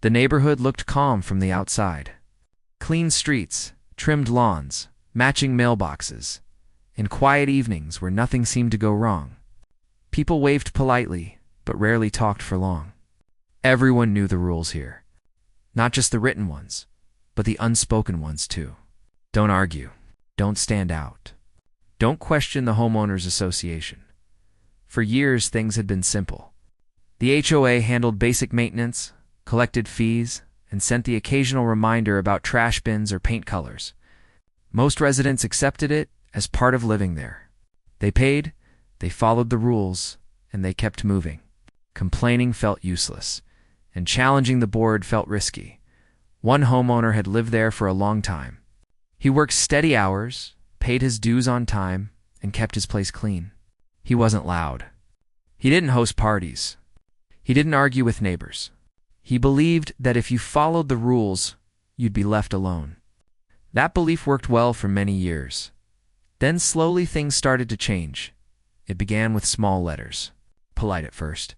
The neighborhood looked calm from the outside. Clean streets, trimmed lawns, matching mailboxes, and quiet evenings where nothing seemed to go wrong. People waved politely, but rarely talked for long. Everyone knew the rules here. Not just the written ones, but the unspoken ones too. Don't argue. Don't stand out. Don't question the Homeowners Association. For years, things had been simple. The HOA handled basic maintenance, collected fees, and sent the occasional reminder about trash bins or paint colors. Most residents accepted it as part of living there. They paid, they followed the rules, and they kept moving. Complaining felt useless, and challenging the board felt risky. One homeowner had lived there for a long time. He worked steady hours, paid his dues on time, and kept his place clean. He wasn't loud. He didn't host parties. He didn't argue with neighbors. He believed that if you followed the rules, you'd be left alone. That belief worked well for many years. Then slowly things started to change. It began with small letters, polite at first.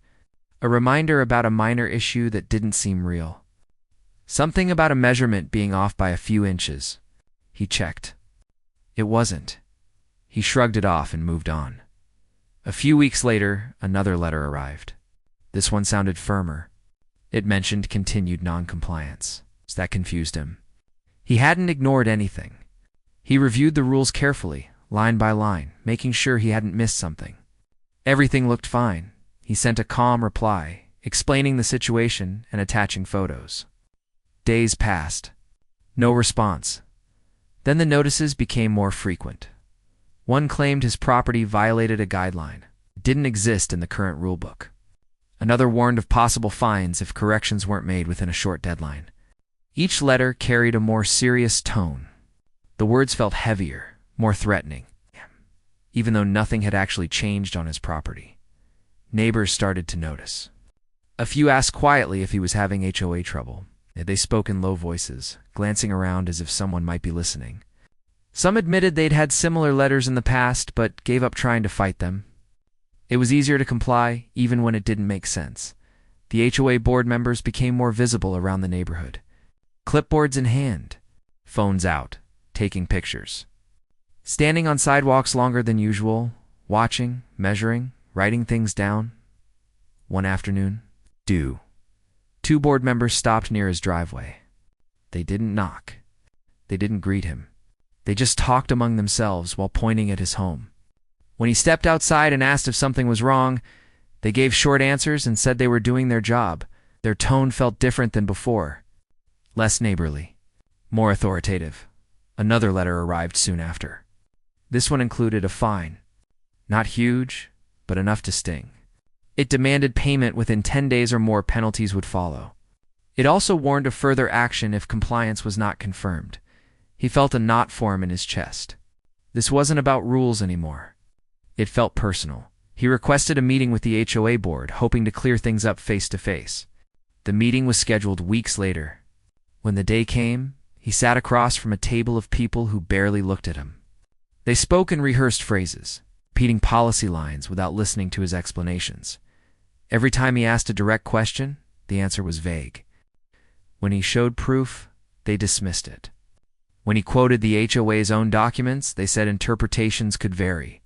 A reminder about a minor issue that didn't seem real. Something about a measurement being off by a few inches. He checked. It wasn't. He shrugged it off and moved on. A few weeks later, another letter arrived. This one sounded firmer. It mentioned continued non-compliance. That confused him. He hadn't ignored anything. He reviewed the rules carefully, line by line, making sure he hadn't missed something. Everything looked fine. He sent a calm reply, explaining the situation and attaching photos. Days passed. No response. Then the notices became more frequent. One claimed his property violated a guideline. It didn't exist in the current rulebook. Another warned of possible fines if corrections weren't made within a short deadline. Each letter carried a more serious tone. The words felt heavier, more threatening, even though nothing had actually changed on his property. Neighbors started to notice. A few asked quietly if he was having HOA trouble. They spoke in low voices, glancing around as if someone might be listening. Some admitted they'd had similar letters in the past, but gave up trying to fight them. It was easier to comply, even when it didn't make sense. The HOA board members became more visible around the neighborhood. Clipboards in hand, phones out, taking pictures. Standing on sidewalks longer than usual, watching, measuring, writing things down. One afternoon, two board members stopped near his driveway. They didn't knock. They didn't greet him. They just talked among themselves while pointing at his home. When he stepped outside and asked if something was wrong, they gave short answers and said they were doing their job. Their tone felt different than before. Less neighborly. More authoritative. Another letter arrived soon after. This one included a fine. Not huge, but enough to sting. It demanded payment within 10 days or more penalties would follow. It also warned of further action if compliance was not confirmed. He felt a knot form in his chest. This wasn't about rules anymore. It felt personal. He requested a meeting with the HOA board, hoping to clear things up face to face. The meeting was scheduled weeks later. When the day came, he sat across from a table of people who barely looked at him. They spoke and rehearsed phrases, repeating policy lines without listening to his explanations. Every time he asked a direct question, the answer was vague. When he showed proof, they dismissed it. When he quoted the HOA's own documents, they said interpretations could vary.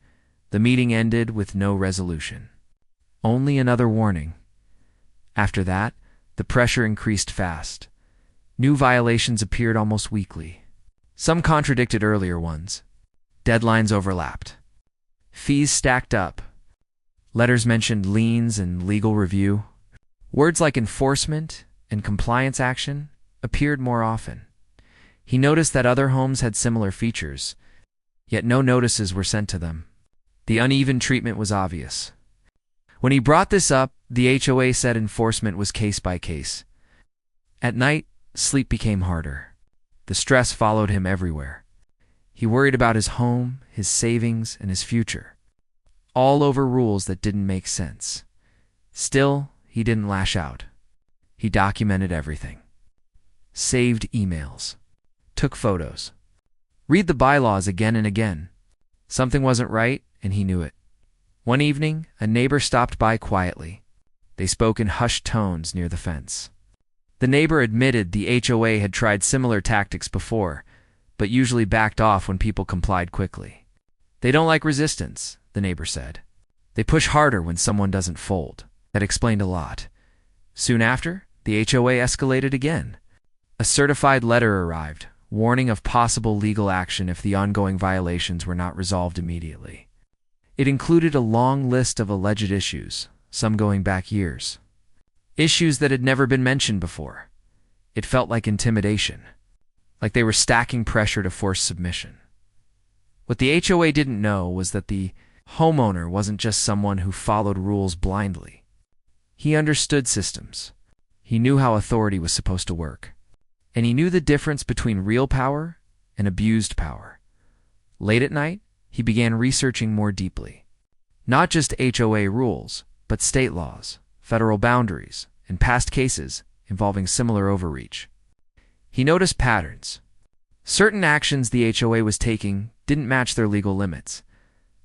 The meeting ended with no resolution. Only another warning. After that, the pressure increased fast. New violations appeared almost weekly. Some contradicted earlier ones. Deadlines overlapped. Fees stacked up. Letters mentioned liens and legal review. Words like enforcement and compliance action appeared more often. He noticed that other homes had similar features, yet no notices were sent to them. The uneven treatment was obvious. When he brought this up, the HOA said enforcement was case by case. At night, sleep became harder. The stress followed him everywhere. He worried about his home, his savings, and his future. All over rules that didn't make sense. Still, he didn't lash out. He documented everything. Saved emails. Took photos. Read the bylaws again and again. Something wasn't right, and he knew it. One evening, a neighbor stopped by quietly. They spoke in hushed tones near the fence. The neighbor admitted the HOA had tried similar tactics before, but usually backed off when people complied quickly. They don't like resistance, the neighbor said. They push harder when someone doesn't fold. That explained a lot. Soon after, the HOA escalated again. A certified letter arrived, warning of possible legal action if the ongoing violations were not resolved immediately. It included a long list of alleged issues, some going back years. Issues that had never been mentioned before. It felt like intimidation, like they were stacking pressure to force submission. What the HOA didn't know was that the homeowner wasn't just someone who followed rules blindly. He understood systems. He knew how authority was supposed to work. And he knew the difference between real power and abused power. Late at night, he began researching more deeply. Not just HOA rules, but state laws, federal boundaries, and past cases involving similar overreach. He noticed patterns. Certain actions the HOA was taking didn't match their legal limits.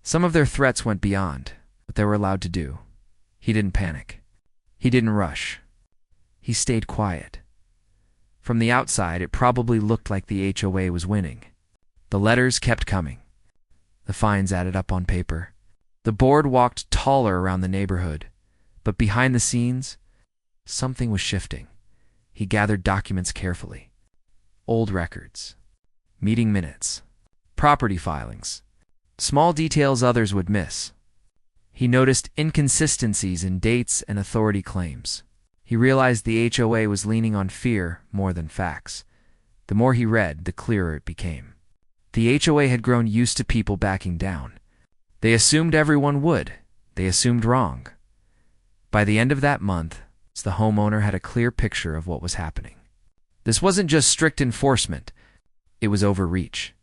Some of their threats went beyond what they were allowed to do. He didn't panic. He didn't rush. He stayed quiet. From the outside, it probably looked like the HOA was winning. The letters kept coming. The fines added up on paper. The board walked taller around the neighborhood. But behind the scenes, something was shifting. He gathered documents carefully. Old records, meeting minutes, property filings, small details others would miss. He noticed inconsistencies in dates and authority claims. He realized the HOA was leaning on fear more than facts. The more he read, the clearer it became. The HOA had grown used to people backing down. They assumed everyone would. They assumed wrong. By the end of that month, the homeowner had a clear picture of what was happening. This wasn't just strict enforcement. It was overreach.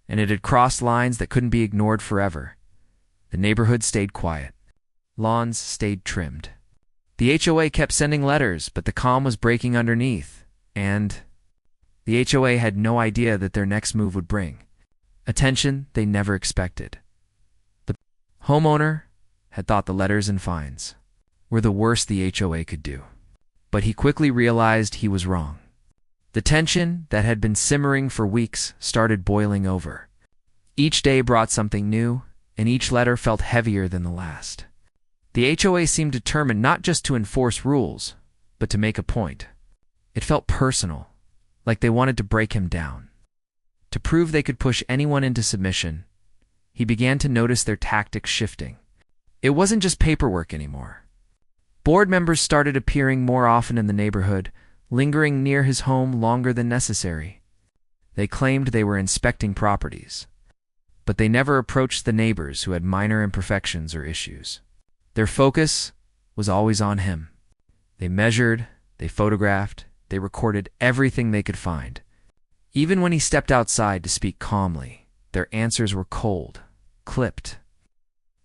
And it had crossed lines that couldn't be ignored forever. The neighborhood stayed quiet. Lawns stayed trimmed. The HOA kept sending letters, but the calm was breaking underneath, and the HOA had no idea that their next move would bring attention they never expected. The homeowner had thought the letters and fines were the worst the HOA could do, but he quickly realized he was wrong. The tension that had been simmering for weeks started boiling over. Each day brought something new, and each letter felt heavier than the last. The HOA seemed determined not just to enforce rules, but to make a point. It felt personal, like they wanted to break him down. To prove they could push anyone into submission, he began to notice their tactics shifting. It wasn't just paperwork anymore. Board members started appearing more often in the neighborhood, lingering near his home longer than necessary. They claimed they were inspecting properties, but they never approached the neighbors who had minor imperfections or issues. Their focus was always on him. They measured, they photographed, they recorded everything they could find. Even when he stepped outside to speak calmly, their answers were cold, clipped,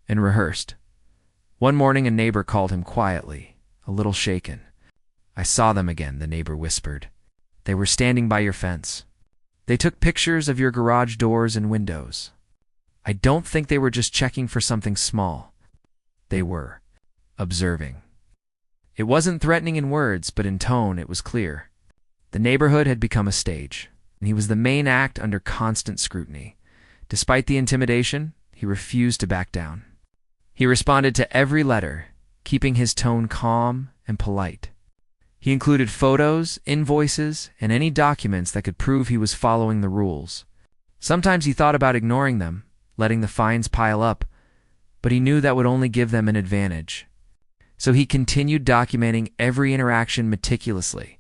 and rehearsed. One morning a neighbor called him quietly, a little shaken. "I saw them again," the neighbor whispered. "They were standing by your fence. They took pictures of your garage doors and windows. I don't think they were just checking for something small. They were observing." It wasn't threatening in words, but in tone it was clear. The neighborhood had become a stage, and he was the main act under constant scrutiny. Despite the intimidation, he refused to back down. He responded to every letter, keeping his tone calm and polite. He included photos, invoices, and any documents that could prove he was following the rules. Sometimes he thought about ignoring them, letting the fines pile up, but he knew that would only give them an advantage. So he continued documenting every interaction meticulously,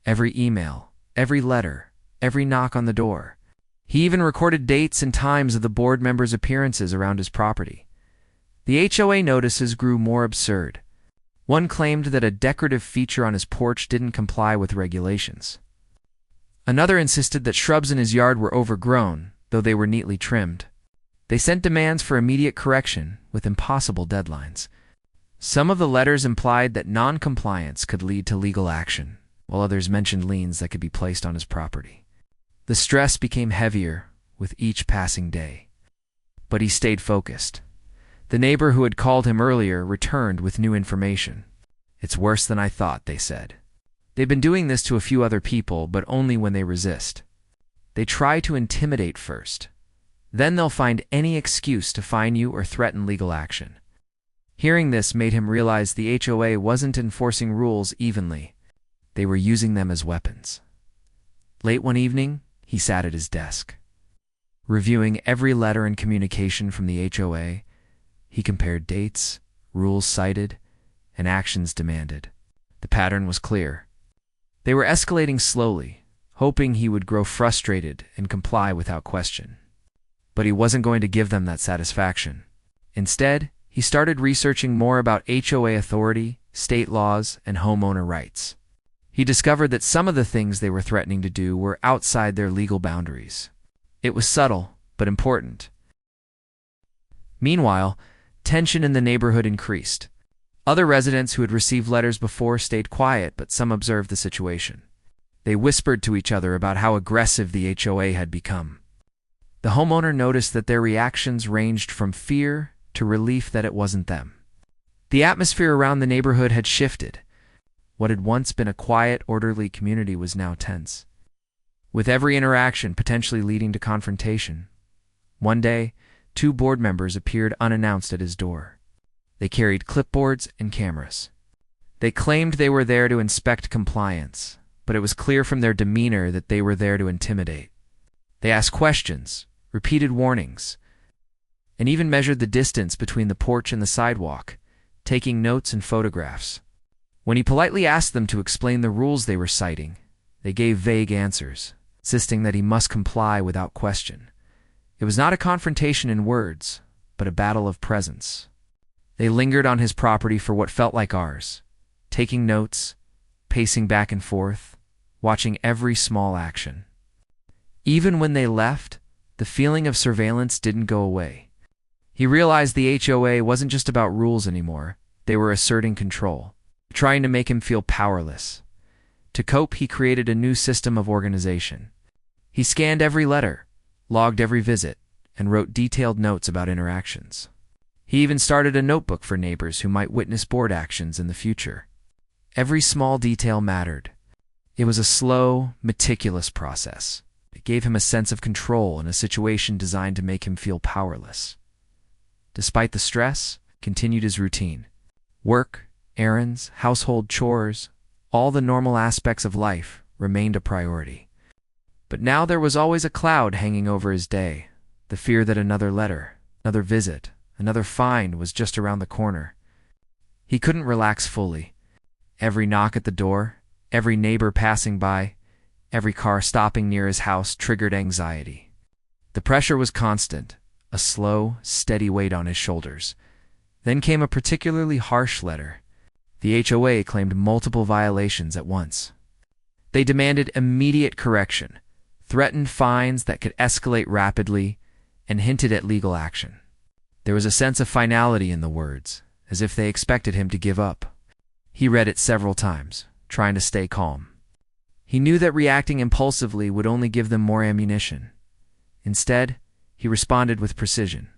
every email, every letter, every knock on the door. He even recorded dates and times of the board members' appearances around his property. The HOA notices grew more absurd. One claimed that a decorative feature on his porch didn't comply with regulations. Another insisted that shrubs in his yard were overgrown, though they were neatly trimmed. They sent demands for immediate correction with impossible deadlines. Some of the letters implied that non-compliance could lead to legal action, while others mentioned liens that could be placed on his property. The stress became heavier with each passing day. But he stayed focused. The neighbor who had called him earlier returned with new information. "It's worse than I thought," they said. They've been doing this to a few other people, but only when they resist. They try to intimidate first. Then they'll find any excuse to fine you or threaten legal action. Hearing this made him realize the HOA wasn't enforcing rules evenly. They were using them as weapons. Late one evening, he sat at his desk. Reviewing every letter and communication from the HOA, he compared dates, rules cited, and actions demanded. The pattern was clear. They were escalating slowly, hoping he would grow frustrated and comply without question. But he wasn't going to give them that satisfaction. Instead, he started researching more about HOA authority, state laws, and homeowner rights. He discovered that some of the things they were threatening to do were outside their legal boundaries. It was subtle, but important. Meanwhile, tension in the neighborhood increased. Other residents who had received letters before stayed quiet, but some observed the situation. They whispered to each other about how aggressive the HOA had become. The homeowner noticed that their reactions ranged from fear to relief that it wasn't them. The atmosphere around the neighborhood had shifted. What had once been a quiet, orderly community was now tense, with every interaction potentially leading to confrontation. One day, 2 board members appeared unannounced at his door. They carried clipboards and cameras. They claimed they were there to inspect compliance, but it was clear from their demeanor that they were there to intimidate. They asked questions, repeated warnings, and even measured the distance between the porch and the sidewalk, taking notes and photographs. When he politely asked them to explain the rules they were citing, they gave vague answers, insisting that he must comply without question. It was not a confrontation in words, but a battle of presence. They lingered on his property for what felt like hours, taking notes, pacing back and forth, watching every small action. Even when they left, the feeling of surveillance didn't go away. He realized the HOA wasn't just about rules anymore. They were asserting control, trying to make him feel powerless. To cope, he created a new system of organization. He scanned every letter, logged every visit, and wrote detailed notes about interactions. He even started a notebook for neighbors who might witness board actions in the future. Every small detail mattered. It was a slow, meticulous process. It gave him a sense of control in a situation designed to make him feel powerless. Despite the stress, continued his routine. Work, errands, household chores, all the normal aspects of life remained a priority. But now there was always a cloud hanging over his day, the fear that another letter, another visit, another fine was just around the corner. He couldn't relax fully. Every knock at the door, every neighbor passing by, every car stopping near his house triggered anxiety. The pressure was constant, a slow, steady weight on his shoulders. Then came a particularly harsh letter. The HOA claimed multiple violations at once. They demanded immediate correction, threatened fines that could escalate rapidly, and hinted at legal action. There was a sense of finality in the words, as if they expected him to give up. He read it several times, trying to stay calm. He knew that reacting impulsively would only give them more ammunition. Instead, he responded with precision.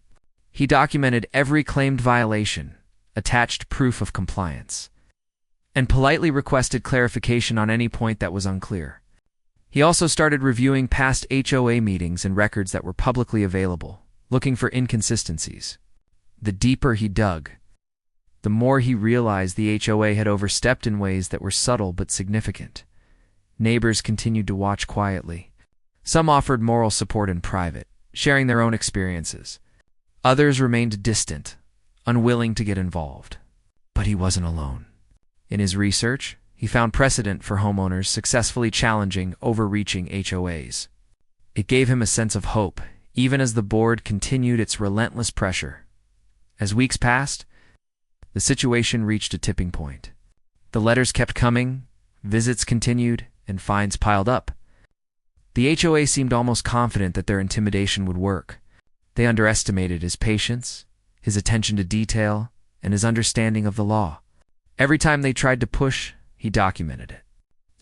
He documented every claimed violation, attached proof of compliance, and politely requested clarification on any point that was unclear. He also started reviewing past HOA meetings and records that were publicly available, looking for inconsistencies. The deeper he dug, the more he realized the HOA had overstepped in ways that were subtle but significant. Neighbors continued to watch quietly. Some offered moral support in private, sharing their own experiences. Others remained distant, unwilling to get involved. But he wasn't alone. In his research, he found precedent for homeowners successfully challenging overreaching HOAs. It gave him a sense of hope, even as the board continued its relentless pressure. As weeks passed, the situation reached a tipping point. The letters kept coming, visits continued, and fines piled up. The HOA seemed almost confident that their intimidation would work. They underestimated his patience, his attention to detail, and his understanding of the law. Every time they tried to push, he documented it.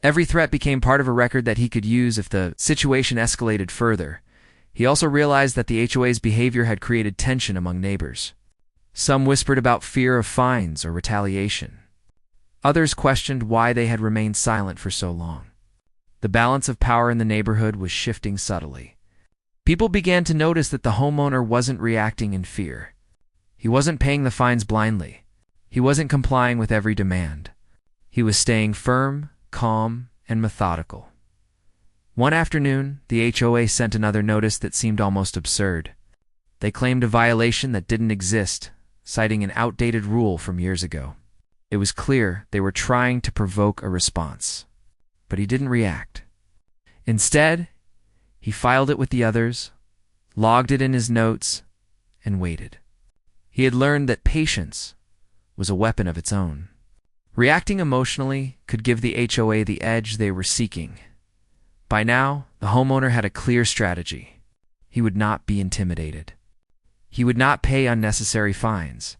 Every threat became part of a record that he could use if the situation escalated further. He also realized that the HOA's behavior had created tension among neighbors. Some whispered about fear of fines or retaliation. Others questioned why they had remained silent for so long. The balance of power in the neighborhood was shifting subtly. People began to notice that the homeowner wasn't reacting in fear. He wasn't paying the fines blindly. He wasn't complying with every demand. He was staying firm, calm, and methodical. One afternoon, the HOA sent another notice that seemed almost absurd. They claimed a violation that didn't exist, citing an outdated rule from years ago. It was clear they were trying to provoke a response. But he didn't react. Instead, he filed it with the others, logged it in his notes, and waited. He had learned that patience was a weapon of its own. Reacting emotionally could give the HOA the edge they were seeking. By now, the homeowner had a clear strategy. He would not be intimidated. He would not pay unnecessary fines.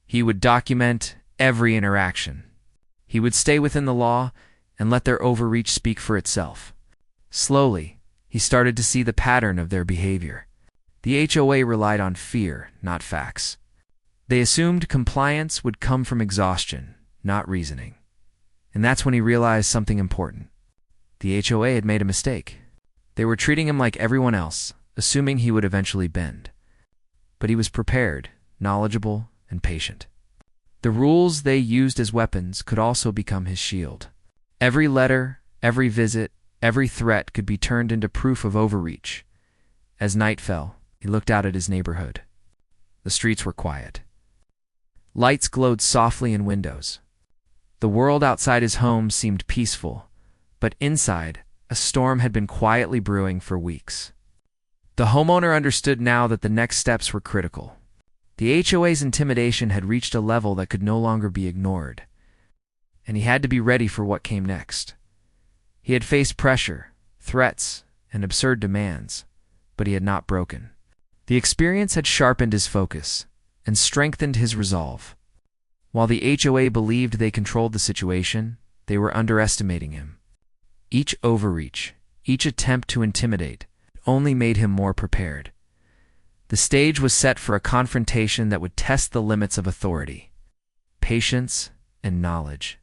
He would document every interaction. He would stay within the law and let their overreach speak for itself. Slowly, he started to see the pattern of their behavior. The HOA relied on fear, not facts. They assumed compliance would come from exhaustion, not reasoning. And that's when he realized something important. The HOA had made a mistake. They were treating him like everyone else, assuming he would eventually bend. But he was prepared, knowledgeable, and patient. The rules they used as weapons could also become his shield. Every letter, every visit, every threat could be turned into proof of overreach. As night fell, he looked out at his neighborhood. The streets were quiet. Lights glowed softly in windows. The world outside his home seemed peaceful, but inside, a storm had been quietly brewing for weeks. The homeowner understood now that the next steps were critical. The HOA's intimidation had reached a level that could no longer be ignored, and he had to be ready for what came next. He had faced pressure, threats, and absurd demands, but he had not broken. The experience had sharpened his focus and strengthened his resolve. While the HOA believed they controlled the situation, they were underestimating him. Each overreach, each attempt to intimidate, only made him more prepared. The stage was set for a confrontation that would test the limits of authority, patience, and knowledge.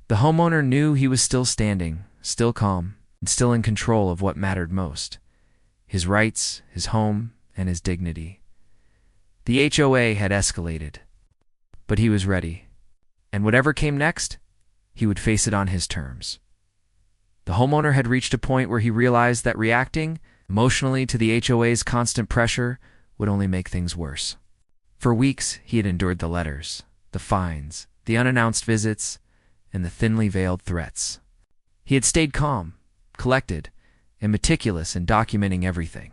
The homeowner knew he was still standing, still calm, and still in control of what mattered most: his rights, his home, and his dignity. The HOA had escalated, but he was ready, and whatever came next, he would face it on his terms. The homeowner had reached a point where he realized that reacting emotionally to the HOA's constant pressure would only make things worse. For weeks, he had endured the letters, the fines, the unannounced visits, and the thinly veiled threats. He had stayed calm, collected, and meticulous in documenting everything.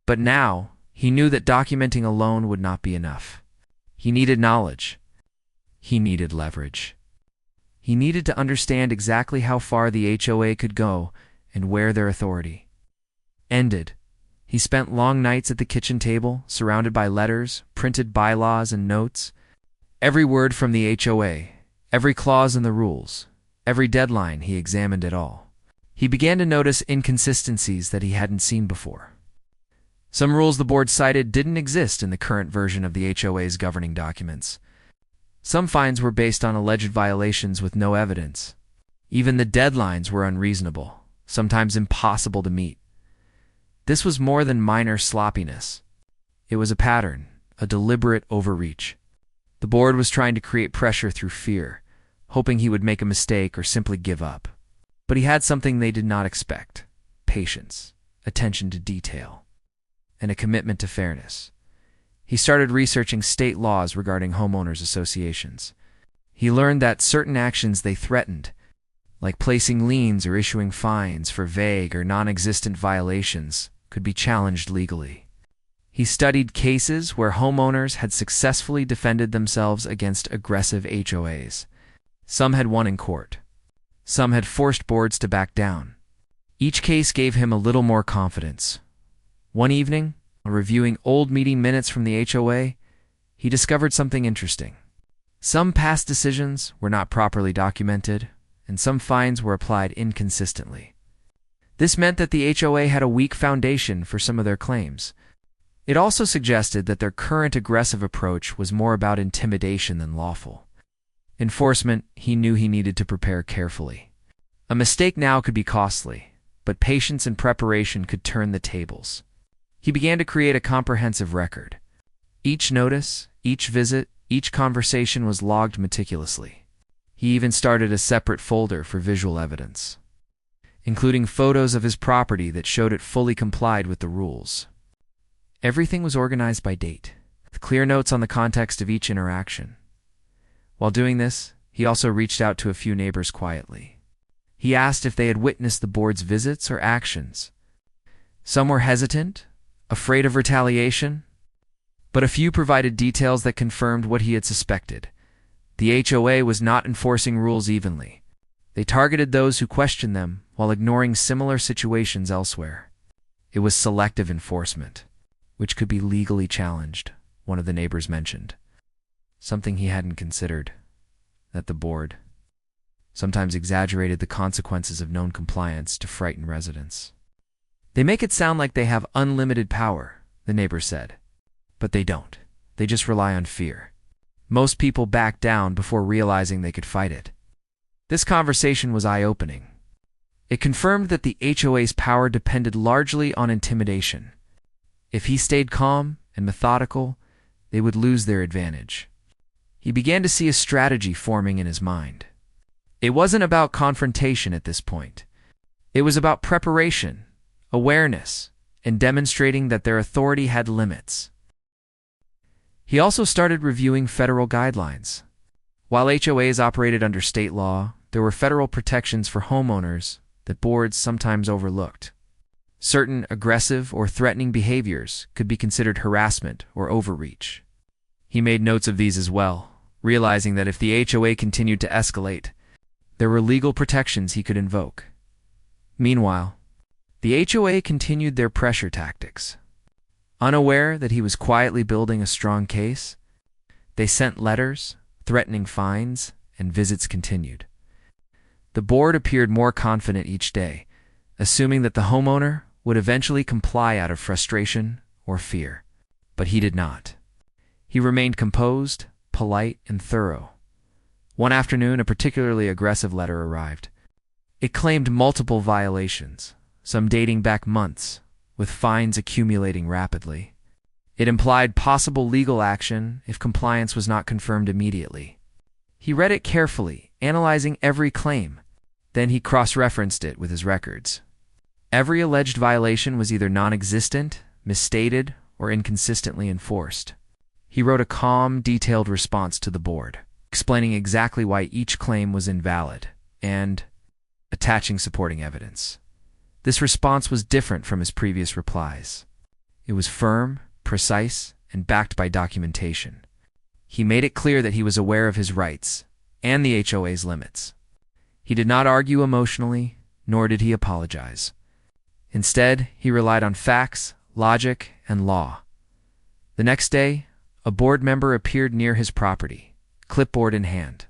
But now, he knew that documenting alone would not be enough. He needed knowledge. He needed leverage. He needed to understand exactly how far the HOA could go and where their authority ended. He spent long nights at the kitchen table, surrounded by letters, printed bylaws, and notes. Every word from the HOA, every clause in the rules, every deadline, he examined it all. He began to notice inconsistencies that he hadn't seen before. Some rules the board cited didn't exist in the current version of the HOA's governing documents. Some fines were based on alleged violations with no evidence. Even the deadlines were unreasonable, sometimes impossible to meet. This was more than minor sloppiness. It was a pattern, a deliberate overreach. The board was trying to create pressure through fear, hoping he would make a mistake or simply give up. But he had something they did not expect: patience, attention to detail, and a commitment to fairness. He started researching state laws regarding homeowners associations. He learned that certain actions they threatened, like placing liens or issuing fines for vague or non-existent violations, could be challenged legally. He studied cases where homeowners had successfully defended themselves against aggressive HOAs. Some had won in court. Some had forced boards to back down. Each case gave him a little more confidence. One evening, while reviewing old meeting minutes from the HOA, he discovered something interesting. Some past decisions were not properly documented, and some fines were applied inconsistently. This meant that the HOA had a weak foundation for some of their claims. It also suggested that their current aggressive approach was more about intimidation than lawful. Enforcement, he knew he needed to prepare carefully. A mistake now could be costly, but patience and preparation could turn the tables. He began to create a comprehensive record. Each notice, each visit, each conversation was logged meticulously. He even started a separate folder for visual evidence, including photos of his property that showed it fully complied with the rules. Everything was organized by date, with clear notes on the context of each interaction. While doing this, he also reached out to a few neighbors quietly. He asked if they had witnessed the board's visits or actions. Some were hesitant, afraid of retaliation, but a few provided details that confirmed what he had suspected. The HOA was not enforcing rules evenly. They targeted those who questioned them while ignoring similar situations elsewhere. It was selective enforcement, which could be legally challenged, one of the neighbors mentioned. Something he hadn't considered, that the board sometimes exaggerated the consequences of non-compliance to frighten residents. They make it sound like they have unlimited power, the neighbor said. But they don't. They just rely on fear. Most people back down before realizing they could fight it. This conversation was eye-opening. It confirmed that the HOA's power depended largely on intimidation. If he stayed calm and methodical, they would lose their advantage. He began to see a strategy forming in his mind. It wasn't about confrontation at this point. It was about preparation, awareness, and demonstrating that their authority had limits. He also started reviewing federal guidelines. While HOAs operated under state law, there were federal protections for homeowners that boards sometimes overlooked. Certain aggressive or threatening behaviors could be considered harassment or overreach. He made notes of these as well, realizing that if the HOA continued to escalate, there were legal protections he could invoke. Meanwhile, the HOA continued their pressure tactics. Unaware that he was quietly building a strong case, they sent letters, threatening fines, and visits continued. The board appeared more confident each day, assuming that the homeowner would eventually comply out of frustration or fear. But he did not. He remained composed, polite, and thorough. One afternoon, a particularly aggressive letter arrived. It claimed multiple violations, some dating back months, with fines accumulating rapidly. It implied possible legal action if compliance was not confirmed immediately. He read it carefully, analyzing every claim. Then he cross-referenced it with his records. Every alleged violation was either non-existent, misstated, or inconsistently enforced. He wrote a calm, detailed response to the board, explaining exactly why each claim was invalid, and attaching supporting evidence. This response was different from his previous replies. It was firm, precise, and backed by documentation. He made it clear that he was aware of his rights and the HOA's limits. He did not argue emotionally, nor did he apologize. Instead, he relied on facts, logic, and law. The next day, a board member appeared near his property, clipboard in hand.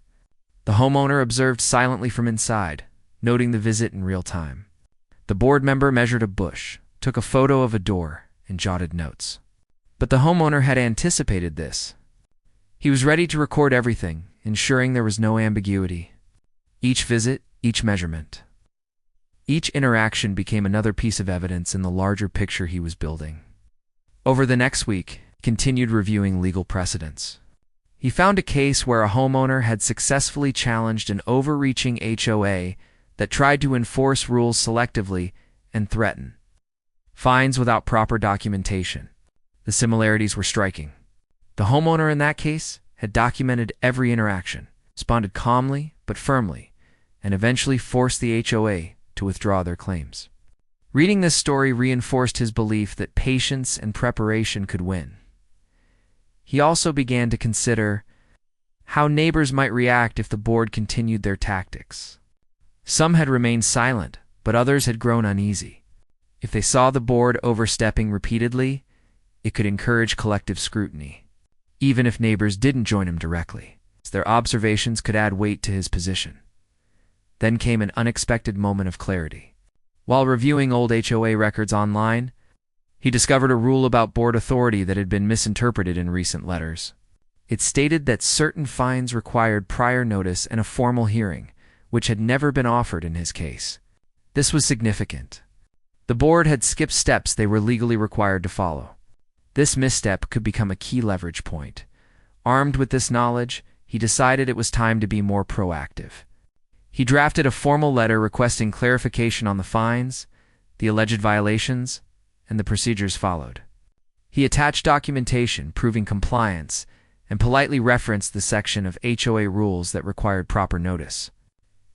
The homeowner observed silently from inside, noting the visit in real time. The board member measured a bush, took a photo of a door, and jotted notes. But the homeowner had anticipated this. He was ready to record everything, ensuring there was no ambiguity. Each visit, each measurement, each interaction became another piece of evidence in the larger picture he was building. Over the next week, he continued reviewing legal precedents. He found a case where a homeowner had successfully challenged an overreaching HOA that tried to enforce rules selectively and threaten fines without proper documentation. The similarities were striking. The homeowner in that case had documented every interaction, responded calmly but firmly, and eventually forced the HOA to withdraw their claims. Reading this story reinforced his belief that patience and preparation could win. He also began to consider how neighbors might react if the board continued their tactics. Some had remained silent, but others had grown uneasy. If they saw the board overstepping repeatedly, it could encourage collective scrutiny, even if neighbors didn't join him directly. Their observations could add weight to his position. Then came an unexpected moment of clarity. While reviewing old HOA records online, he discovered a rule about board authority that had been misinterpreted in recent letters. It stated that certain fines required prior notice and a formal hearing, which had never been offered in his case. This was significant. The board had skipped steps they were legally required to follow. This misstep could become a key leverage point. Armed with this knowledge, he decided it was time to be more proactive. He drafted a formal letter requesting clarification on the fines, the alleged violations, and the procedures followed. He attached documentation proving compliance and politely referenced the section of HOA rules that required proper notice.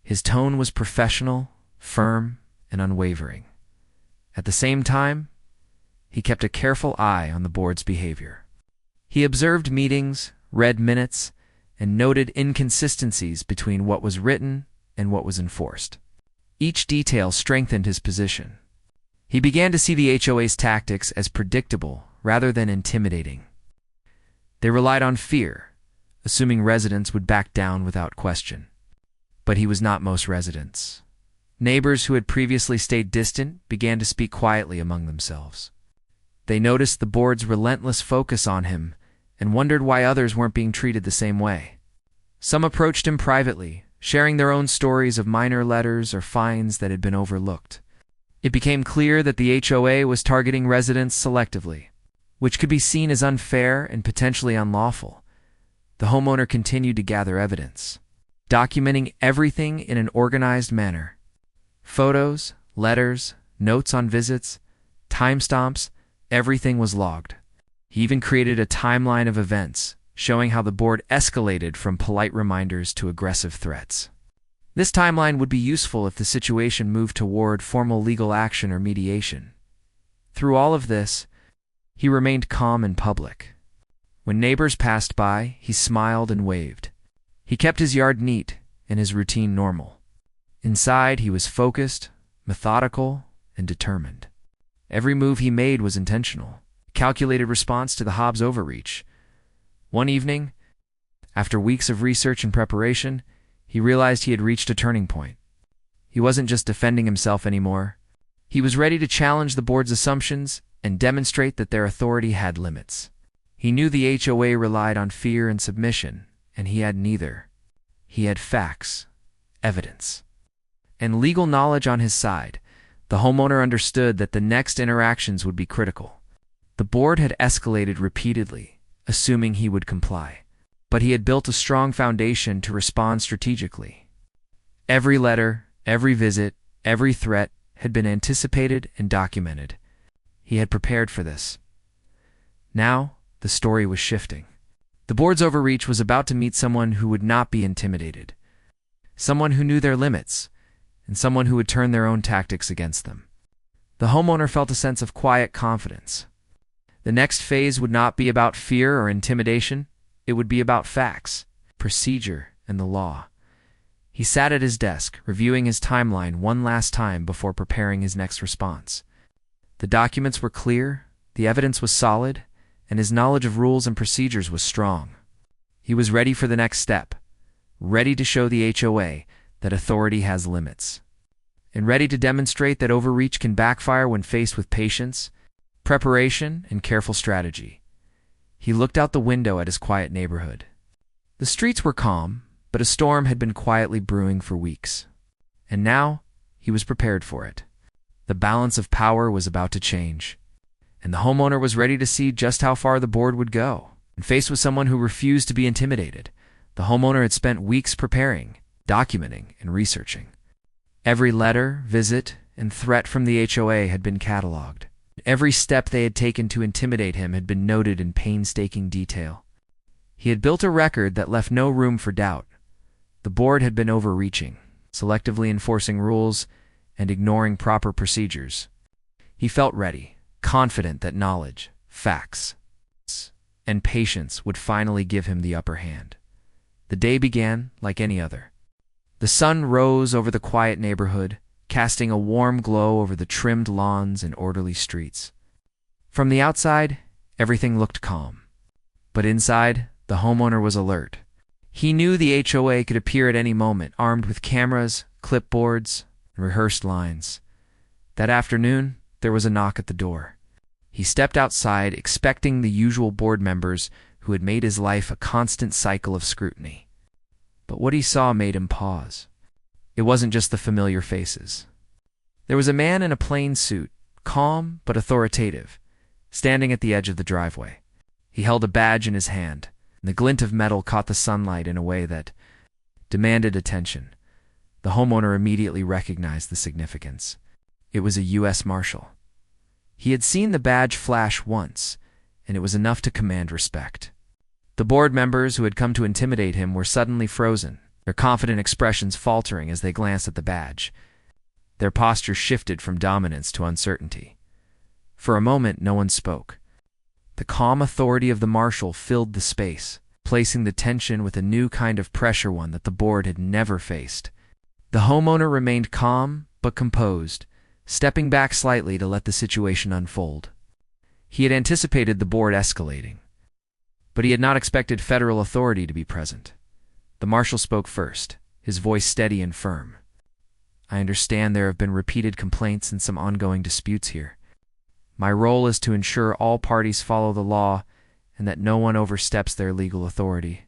His tone was professional, firm, and unwavering. At the same time, he kept a careful eye on the board's behavior. He observed meetings, read minutes, and noted inconsistencies between what was written and what was enforced. Each detail strengthened his position. He began to see the HOA's tactics as predictable rather than intimidating. They relied on fear, assuming residents would back down without question. But he was not most residents. Neighbors who had previously stayed distant began to speak quietly among themselves. They noticed the board's relentless focus on him and wondered why others weren't being treated the same way. Some approached him privately, sharing their own stories of minor letters or fines that had been overlooked. It became clear that the HOA was targeting residents selectively, which could be seen as unfair and potentially unlawful. The homeowner continued to gather evidence, documenting everything in an organized manner. Photos, letters, notes on visits, timestamps, everything was logged. He even created a timeline of events, showing how the board escalated from polite reminders to aggressive threats. This timeline would be useful if the situation moved toward formal legal action or mediation. Through all of this, he remained calm in public. When neighbors passed by, he smiled and waved. He kept his yard neat and his routine normal. Inside, he was focused, methodical, and determined. Every move he made was intentional, a calculated response to the HOA Overreach. One evening, after weeks of research and preparation, he realized he had reached a turning point. He wasn't just defending himself anymore. He was ready to challenge the board's assumptions and demonstrate that their authority had limits. He knew the HOA relied on fear and submission, and he had neither. He had facts, evidence, and legal knowledge on his side. The homeowner understood that the next interactions would be critical. The board had escalated repeatedly, assuming he would comply, but he had built a strong foundation to respond strategically. Every letter, every visit, every threat had been anticipated and documented. He had prepared for this. Now, the story was shifting. The board's overreach was about to meet someone who would not be intimidated, someone who knew their limits, and someone who would turn their own tactics against them. The homeowner felt a sense of quiet confidence. The next phase would not be about fear or intimidation. It would be about facts, procedure, and the law. He sat at his desk, reviewing his timeline one last time before preparing his next response. The documents were clear, the evidence was solid, and his knowledge of rules and procedures was strong. He was ready for the next step, ready to show the HOA that authority has limits, and ready to demonstrate that overreach can backfire when faced with patience, preparation, and careful strategy. He looked out the window at his quiet neighborhood. The streets were calm, but a storm had been quietly brewing for weeks. And now, he was prepared for it. The balance of power was about to change, and the homeowner was ready to see just how far the board would go. And faced with someone who refused to be intimidated, the homeowner had spent weeks preparing, documenting, and researching. Every letter, visit, and threat from the HOA had been cataloged. Every step they had taken to intimidate him had been noted in painstaking detail. He had built a record that left no room for doubt. The board had been overreaching, selectively enforcing rules and ignoring proper procedures. He felt ready, confident that knowledge, facts, and patience would finally give him the upper hand. The day began like any other. The sun rose over the quiet neighborhood, casting a warm glow over the trimmed lawns and orderly streets. From the outside, everything looked calm. But inside, the homeowner was alert. He knew the HOA could appear at any moment, armed with cameras, clipboards, and rehearsed lines. That afternoon, there was a knock at the door. He stepped outside, expecting the usual board members who who had made his life a constant cycle of scrutiny. But what he saw made him pause. It wasn't just the familiar faces. There was a man in a plain suit, calm but authoritative, standing at the edge of the driveway. He held a badge in his hand, and the glint of metal caught the sunlight in a way that demanded attention. The homeowner immediately recognized the significance. It was a U.S. Marshal. He had seen the badge flash once, and it was enough to command respect. The board members who had come to intimidate him were suddenly frozen, their confident expressions faltering as they glanced at the badge. Their posture shifted from dominance to uncertainty. For a moment, no one spoke. The calm authority of the Marshal filled the space, placing the tension with a new kind of pressure, one that the board had never faced. The homeowner remained calm but composed, stepping back slightly to let the situation unfold. He had anticipated the board escalating, but he had not expected federal authority to be present. The Marshal spoke first, his voice steady and firm. "I understand there have been repeated complaints and some ongoing disputes here. My role is to ensure all parties follow the law and that no one oversteps their legal authority."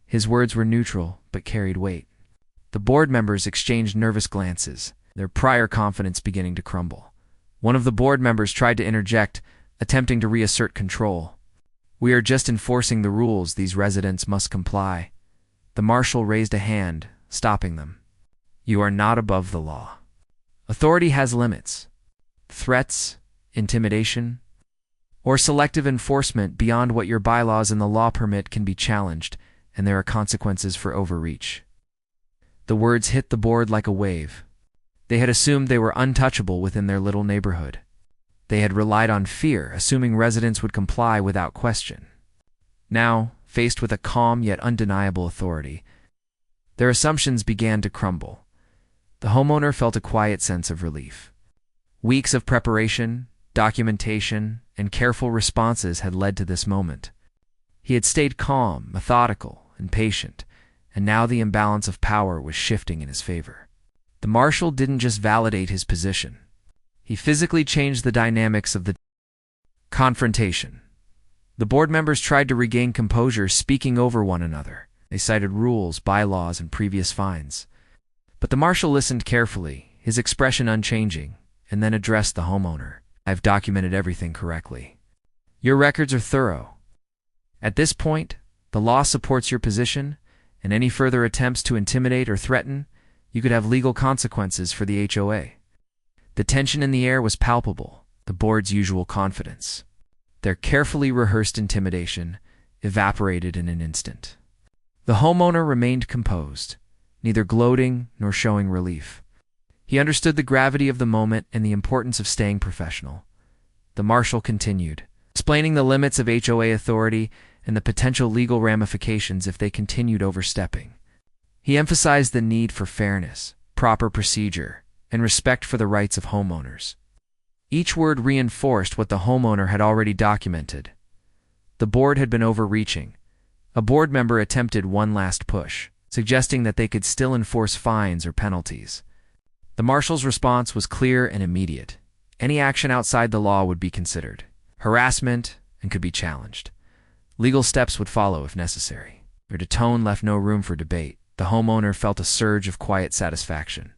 His words were neutral but carried weight. The board members exchanged nervous glances, their prior confidence beginning to crumble. One of the board members tried to interject, attempting to reassert control. "We are just enforcing the rules. These residents must comply." The Marshal raised a hand, stopping them. "You are not above the law. Authority has limits. Threats, intimidation, or selective enforcement beyond what your bylaws and the law permit can be challenged, and there are consequences for overreach." The words hit the board like a wave. They had assumed they were untouchable within their little neighborhood. They had relied on fear, assuming residents would comply without question. Now, faced with a calm yet undeniable authority, their assumptions began to crumble. The homeowner felt a quiet sense of relief. Weeks of preparation, documentation, and careful responses had led to this moment. He had stayed calm, methodical, and patient, and now the imbalance of power was shifting in his favor. The Marshal didn't just validate his position. He physically changed the dynamics of the confrontation. The board members tried to regain composure, speaking over one another. They cited rules, bylaws, and previous fines. But the Marshal listened carefully, his expression unchanging, and then addressed the homeowner. "I've documented everything correctly. Your records are thorough. At this point, the law supports your position, and any further attempts to intimidate or threaten, you could have legal consequences for the HOA." The tension in the air was palpable, the board's usual confidence. Their carefully rehearsed intimidation evaporated in an instant. The homeowner remained composed, neither gloating nor showing relief. He understood the gravity of the moment and the importance of staying professional. The Marshal continued, explaining the limits of HOA authority and the potential legal ramifications if they continued overstepping. He emphasized the need for fairness, proper procedure, and respect for the rights of homeowners. Each word reinforced what the homeowner had already documented. The board had been overreaching. A board member attempted one last push, suggesting that they could still enforce fines or penalties. The Marshal's response was clear and immediate. Any action outside the law would be considered harassment and could be challenged. Legal steps would follow if necessary. Their tone left no room for debate. The homeowner felt a surge of quiet satisfaction.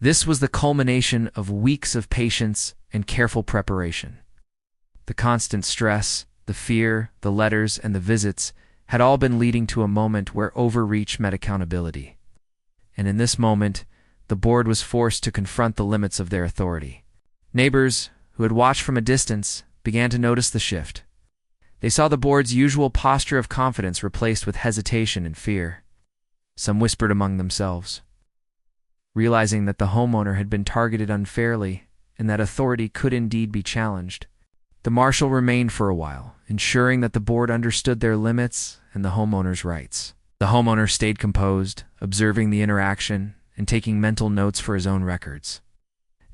This was the culmination of weeks of patience and careful preparation. The constant stress, the fear, the letters, and the visits had all been leading to a moment where overreach met accountability. And in this moment, the board was forced to confront the limits of their authority. Neighbors, who had watched from a distance, began to notice the shift. They saw the board's usual posture of confidence replaced with hesitation and fear. Some whispered among themselves, realizing that the homeowner had been targeted unfairly and that authority could indeed be challenged. The Marshal remained for a while, ensuring that the board understood their limits and the homeowner's rights. The homeowner stayed composed, observing the interaction and taking mental notes for his own records.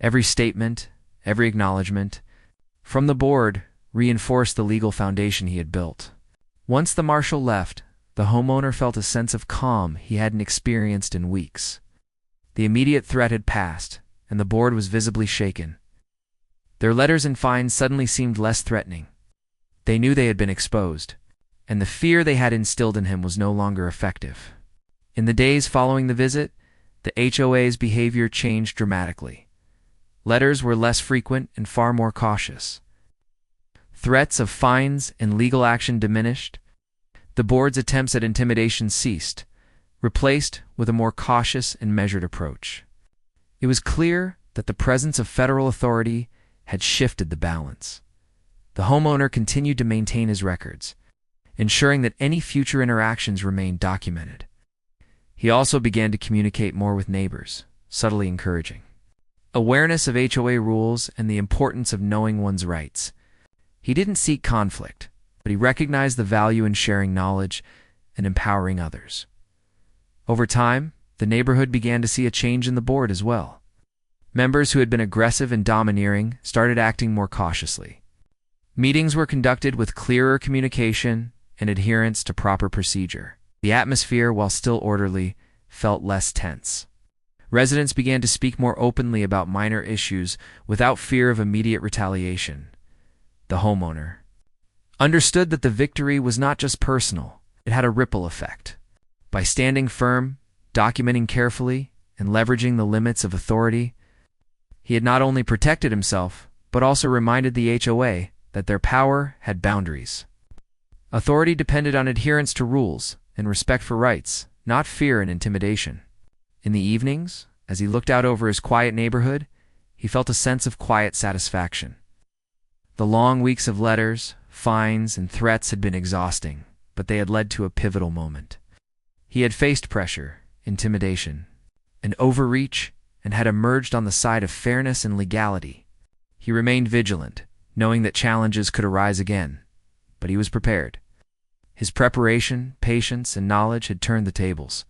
Every statement, every acknowledgement from the board reinforced the legal foundation he had built. Once the Marshal left, the homeowner felt a sense of calm he hadn't experienced in weeks. The immediate threat had passed, and the board was visibly shaken. Their letters and fines suddenly seemed less threatening. They knew they had been exposed. and the fear they had instilled in him was no longer effective. In the days following the visit, the HOA's behavior changed dramatically. Letters were less frequent and far more cautious. Threats of fines and legal action diminished. The board's attempts at intimidation ceased, replaced with a more cautious and measured approach. It was clear that the presence of federal authority had shifted the balance. The homeowner continued to maintain his records, ensuring that any future interactions remained documented. He also began to communicate more with neighbors, subtly encouraging awareness of HOA rules and the importance of knowing one's rights. He didn't seek conflict, but he recognized the value in sharing knowledge and empowering others. Over time, the neighborhood began to see a change in the board as well. Members who had been aggressive and domineering started acting more cautiously. Meetings were conducted with clearer communication and adherence to proper procedure. The atmosphere, while still orderly, felt less tense. Residents began to speak more openly about minor issues without fear of immediate retaliation. The homeowner understood that the victory was not just personal, it had a ripple effect. By standing firm, documenting carefully, and leveraging the limits of authority, he had not only protected himself, but also reminded the HOA that their power had boundaries. Authority depended on adherence to rules and respect for rights, not fear and intimidation. In the evenings, as he looked out over his quiet neighborhood, he felt a sense of quiet satisfaction. The long weeks of letters, fines, and threats had been exhausting, but they had led to a pivotal moment. He had faced pressure, intimidation, and overreach, and had emerged on the side of fairness and legality. He remained vigilant, knowing that challenges could arise again, but he was prepared. His preparation, patience, and knowledge had turned the tables.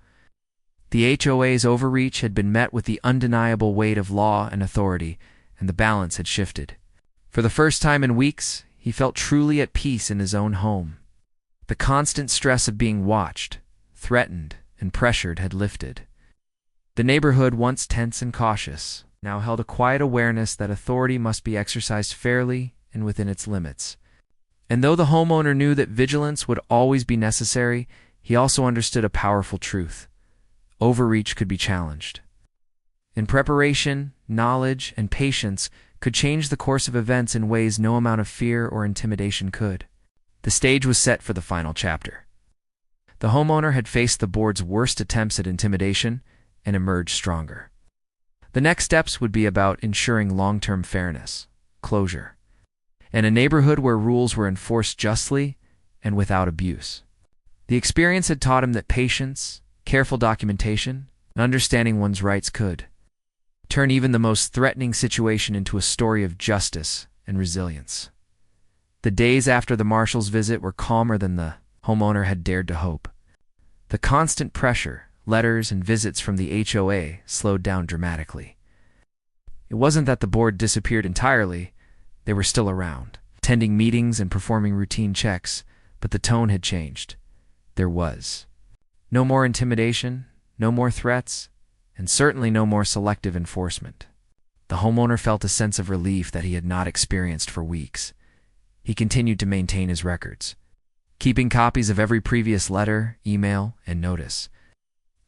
The HOA's overreach had been met with the undeniable weight of law and authority, and the balance had shifted. For the first time in weeks, he felt truly at peace in his own home. The constant stress of being watched, threatened, and pressured had lifted. The neighborhood, once tense and cautious, now held a quiet awareness that authority must be exercised fairly and within its limits. And though the homeowner knew that vigilance would always be necessary, he also understood a powerful truth: overreach could be challenged. In preparation, knowledge, and patience could change the course of events in ways no amount of fear or intimidation could. The stage was set for the final chapter. The homeowner had faced the board's worst attempts at intimidation and emerged stronger. The next steps would be about ensuring long-term fairness, closure, and a neighborhood where rules were enforced justly and without abuse. The experience had taught him that patience, careful documentation, and understanding one's rights could turn even the most threatening situation into a story of justice and resilience. The days after the Marshal's visit were calmer than the homeowner had dared to hope. The constant pressure, letters, and visits from the HOA slowed down dramatically. It wasn't that the board disappeared entirely. They were still around, attending meetings and performing routine checks, but the tone had changed. There was no more intimidation, no more threats, and certainly no more selective enforcement. The homeowner felt a sense of relief that he had not experienced for weeks. He continued to maintain his records, keeping copies of every previous letter, email, and notice.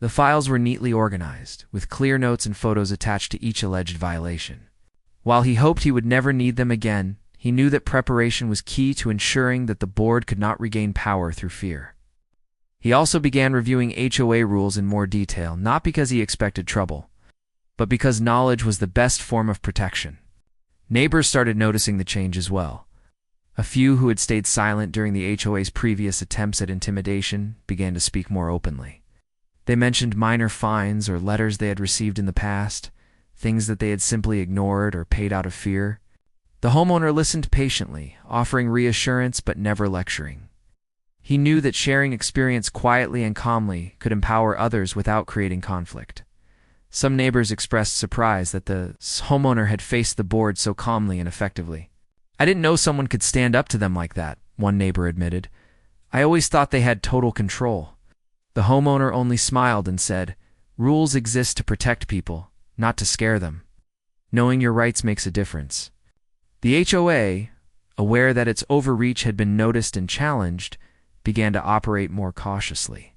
The files were neatly organized, with clear notes and photos attached to each alleged violation. While he hoped he would never need them again, he knew that preparation was key to ensuring that the board could not regain power through fear. He also began reviewing HOA rules in more detail, not because he expected trouble, but because knowledge was the best form of protection. Neighbors started noticing the change as well. A few who had stayed silent during the HOA's previous attempts at intimidation began to speak more openly. They mentioned minor fines or letters they had received in the past, things that they had simply ignored or paid out of fear. The homeowner listened patiently, offering reassurance but never lecturing. He knew that sharing experience quietly and calmly could empower others without creating conflict. Some neighbors expressed surprise that the homeowner had faced the board so calmly and effectively. "I didn't know someone could stand up to them like that," one neighbor admitted. "I always thought they had total control." The homeowner only smiled and said, "Rules exist to protect people, not to scare them. Knowing your rights makes a difference." The HOA, aware that its overreach had been noticed and challenged, began to operate more cautiously.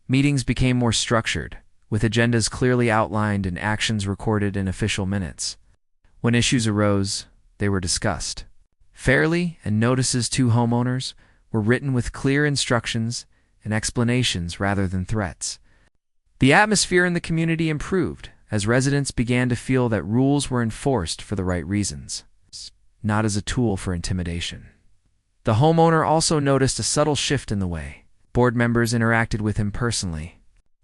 Meetings became more structured, with agendas clearly outlined and actions recorded in official minutes. When issues arose, they were discussed fairly, and notices to homeowners were written with clear instructions and explanations rather than threats. The atmosphere in the community improved as residents began to feel that rules were enforced for the right reasons, not as a tool for intimidation. The homeowner also noticed a subtle shift in the way board members interacted with him personally.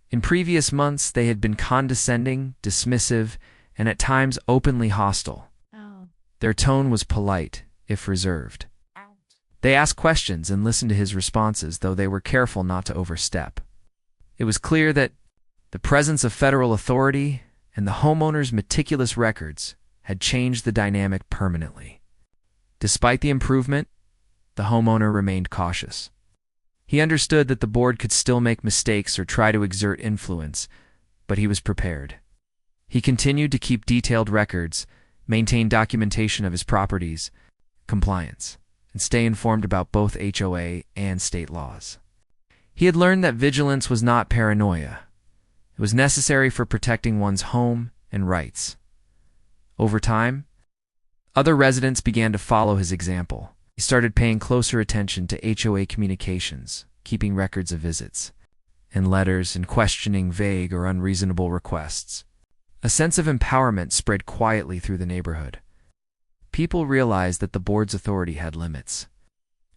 In previous months, they had been condescending, dismissive, and at times openly hostile. Their tone was polite, if reserved. They asked questions and listened to his responses, though they were careful not to overstep. It was clear that the presence of federal authority and the homeowner's meticulous records had changed the dynamic permanently. Despite the improvement, the homeowner remained cautious. He understood that the board could still make mistakes or try to exert influence, but he was prepared. He continued to keep detailed records, maintain documentation of his properties, compliance, and stay informed about both HOA and state laws. He had learned that vigilance was not paranoia. It was necessary for protecting one's home and rights. Over time, other residents began to follow his example. He started paying closer attention to HOA communications, keeping records of visits and letters, and questioning vague or unreasonable requests. A sense of empowerment spread quietly through the neighborhood. People realized that the board's authority had limits,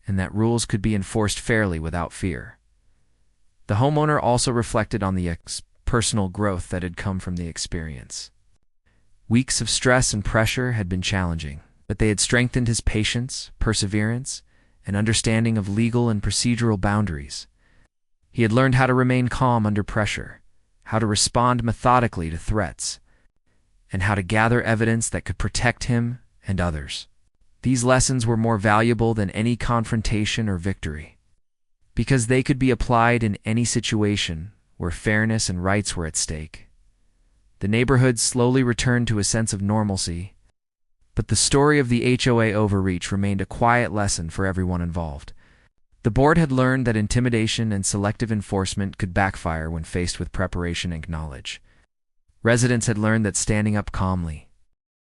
and that rules could be enforced fairly without fear. The homeowner also reflected on the personal growth that had come from the experience. Weeks of stress and pressure had been challenging, but they had strengthened his patience, perseverance, and understanding of legal and procedural boundaries. He had learned how to remain calm under pressure, how to respond methodically to threats, and how to gather evidence that could protect him and others. These lessons were more valuable than any confrontation or victory, because they could be applied in any situation where fairness and rights were at stake. The neighborhood slowly returned to a sense of normalcy, but the story of the HOA Overreach remained a quiet lesson for everyone involved. The board had learned that intimidation and selective enforcement could backfire when faced with preparation and knowledge. Residents had learned that standing up calmly,